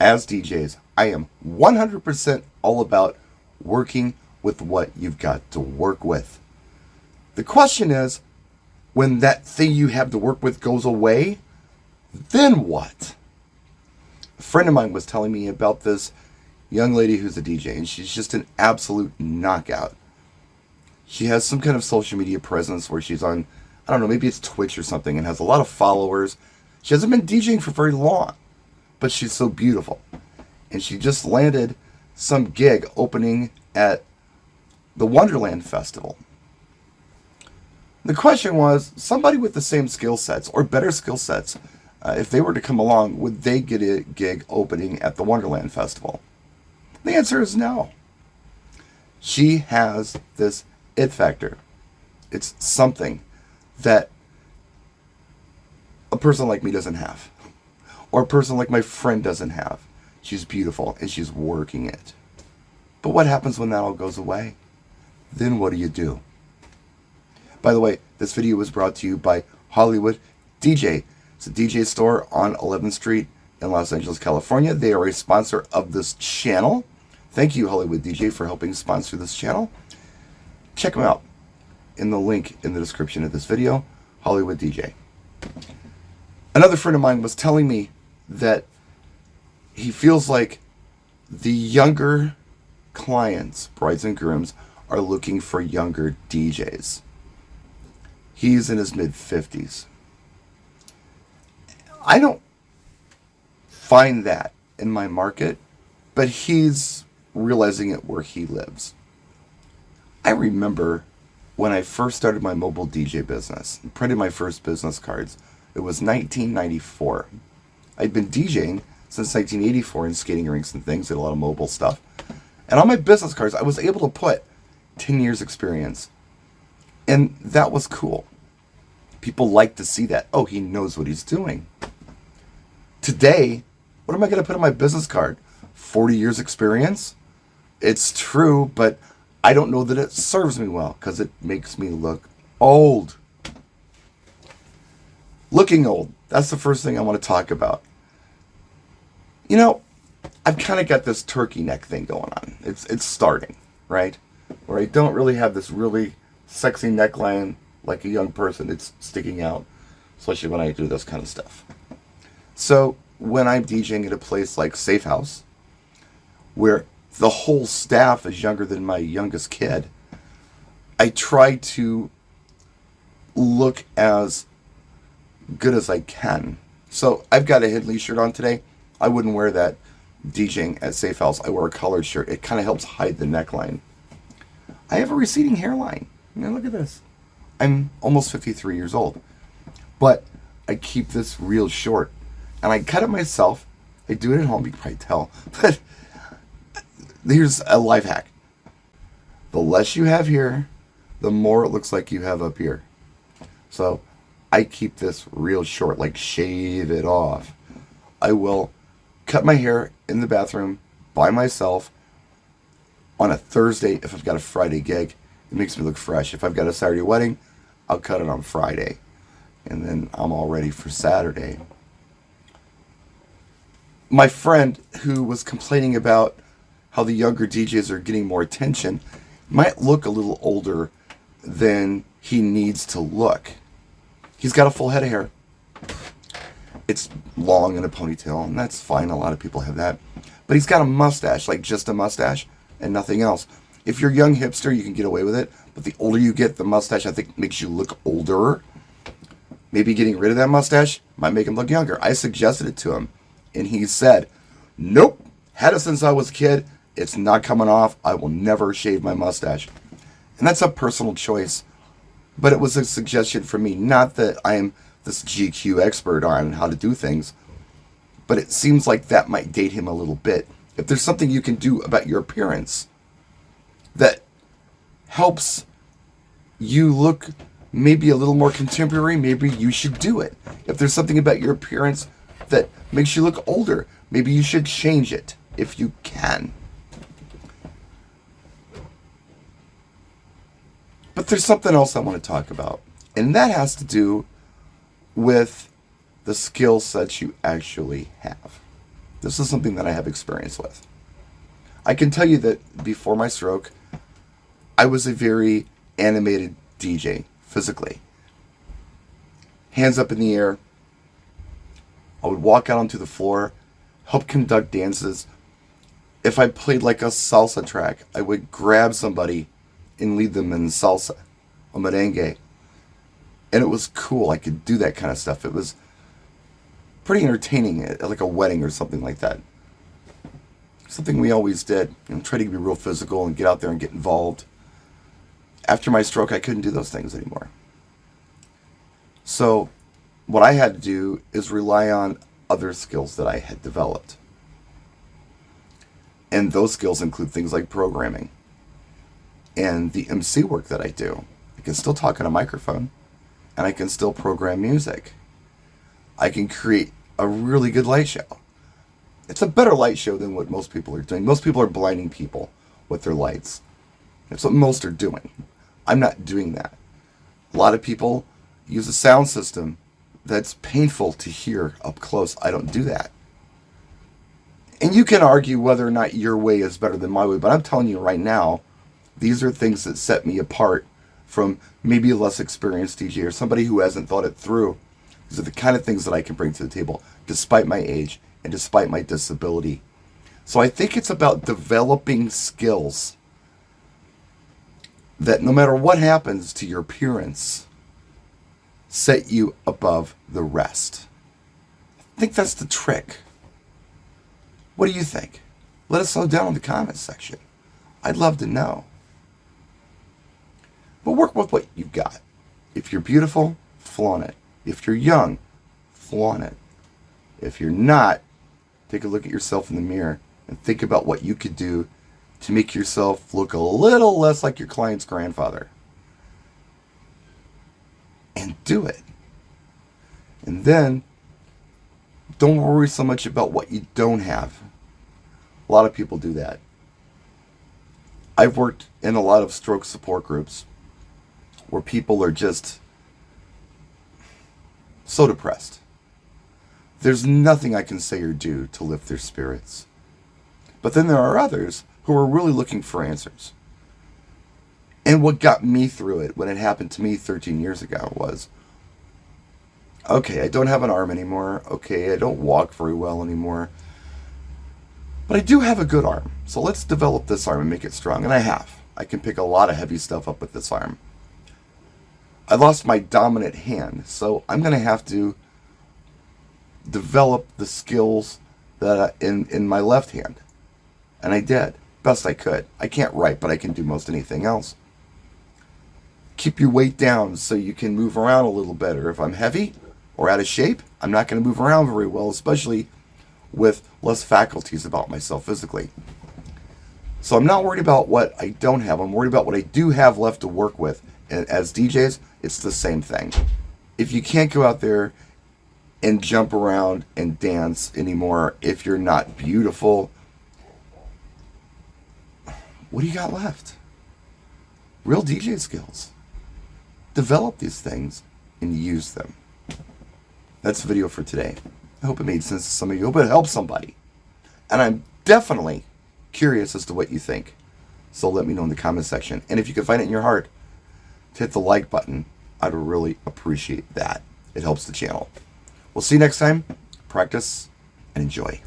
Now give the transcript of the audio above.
as DJs, I am 100% all about working with what you've got to work with. The question is, when that thing you have to work with goes away, then what? A friend of mine was telling me about this young lady who's a DJ, and she's just an absolute knockout. She has some kind of social media presence where she's on, I don't know, maybe it's Twitch or something, and has a lot of followers. She hasn't been DJing for very long, but she's so beautiful. And she just landed some gig opening at the Wonderland Festival. The question was, somebody with the same skill sets or better skill sets, if they were to come along, would they get a gig opening at the Wonderland Festival? The answer is no. She has this it factor. It's something that a person like me doesn't have, or a person like my friend doesn't have. She's beautiful and she's working it. But what happens when that all goes away? Then what do you do? By the way, this video was brought to you by Hollywood DJ. It's a DJ store on 11th Street in Los Angeles, California. They are a sponsor of this channel. Thank you, Hollywood DJ, for helping sponsor this channel. Check them out in the link in the description of this video, Hollywood DJ. Another friend of mine was telling me that he feels like the younger clients, brides and grooms, are looking for younger DJs. He's in his mid-50s. I don't find that in my market, but he's realizing it where he lives. I remember when I first started my mobile DJ business, and printed my first business cards. It was 1994. I'd been DJing since 1984 in skating rinks and things, did a lot of mobile stuff. And on my business cards, I was able to put 10 years experience. And that was cool. People like to see that. Oh, he knows what he's doing. Today, what am I going to put on my business card? 40 years experience? It's true, but I don't know that it serves me well because it makes me look old. Looking old. That's the first thing I want to talk about. You know, I've kind of got this turkey neck thing going on. It's starting, right? Where I don't really have this really sexy neckline like a young person. It's sticking out, especially when I do this kind of stuff. So when I'm DJing at a place like Safe House, where the whole staff is younger than my youngest kid, I try to look as good as I can. So I've got a Hidley shirt on today. I wouldn't wear that DJing at Safe House. I wear a collared shirt. It kind of helps hide the neckline. I have a receding hairline. Now look at this. I'm almost 53 years old. But I keep this real short. And I cut it myself. I do it at home. You can probably tell. But here's a life hack. The less you have here, the more it looks like you have up here. So I keep this real short, like shave it off. I will cut my hair in the bathroom by myself on a Thursday if I've got a Friday gig. It makes me look fresh. If I've got a Saturday wedding, I'll cut it on Friday. And then I'm all ready for Saturday. My friend who was complaining about how the younger DJs are getting more attention might look a little older than he needs to look. He's got a full head of hair. It's long in a ponytail, and that's fine. A lot of people have that. But he's got a mustache, like just a mustache and nothing else. If you're a young hipster, you can get away with it. But the older you get, the mustache, I think, makes you look older. Maybe getting rid of that mustache might make him look younger. I suggested it to him, and he said, nope, had it since I was a kid. It's not coming off. I will never shave my mustache. And that's a personal choice. But it was a suggestion for me. Not that I am this GQ expert on how to do things. But it seems like that might date him a little bit. If there's something you can do about your appearance that helps you look maybe a little more contemporary, maybe you should do it. If there's something about your appearance that makes you look older, maybe you should change it if you can. But there's something else I want to talk about, and that has to do with the skill sets you actually have. This is something that I have experience with. I can tell you that before my stroke, I was a very animated DJ, physically. Hands up in the air. I would walk out onto the floor, help conduct dances. If I played like a salsa track, I would grab somebody and lead them in salsa or merengue. And it was cool. I could do that kind of stuff. It was pretty entertaining at like a wedding or something like that. Something we always did. Try to be real physical and get out there and get involved. After my stroke, I couldn't do those things anymore. So what I had to do is rely on other skills that I had developed. And those skills include things like programming and the MC work that I do. I can still talk on a microphone, and I can still program music. I can create a really good light show. It's a better light show than what most people are doing. Most people are blinding people with their lights. That's what most are doing. I'm not doing that. A lot of people use a sound system that's painful to hear up close. I don't do that. And you can argue whether or not your way is better than my way, but I'm telling you right now, these are things that set me apart from maybe a less experienced DJ or somebody who hasn't thought it through. These are the kind of things that I can bring to the table, despite my age and despite my disability. So I think it's about developing skills that no matter what happens to your appearance, set you above the rest. I think that's the trick. What do you think? Let us know down in the comments section. I'd love to know. But work with what you've got. If you're beautiful, flaunt it. If you're young, flaunt it. If you're not, take a look at yourself in the mirror and think about what you could do to make yourself look a little less like your client's grandfather. And do it. And then, don't worry so much about what you don't have. A lot of people do that. I've worked in a lot of stroke support groups where people are just so depressed. There's nothing I can say or do to lift their spirits. But then there are others who are really looking for answers. And what got me through it when it happened to me 13 years ago was, okay, I don't have an arm anymore. Okay, I don't walk very well anymore. But I do have a good arm. So let's develop this arm and make it strong. And I have. I can pick a lot of heavy stuff up with this arm. I lost my dominant hand, so I'm going to have to develop the skills that in my left hand. And I did. Best I could. I can't write, but I can do most anything else. Keep your weight down so you can move around a little better. If I'm heavy or out of shape, I'm not going to move around very well, especially with less faculties about myself physically. So I'm not worried about what I don't have. I'm worried about what I do have left to work with. And as DJs, it's the same thing. If you can't go out there and jump around and dance anymore, if you're not beautiful, what do you got left? Real DJ skills. Develop these things and use them. That's the video for today. I hope it made sense to some of you. I hope it helped somebody. And I'm definitely curious as to what you think. So let me know in the comment section. And if you can find it in your heart to hit the like button, I'd really appreciate that. It helps the channel. We'll see you next time. Practice and enjoy.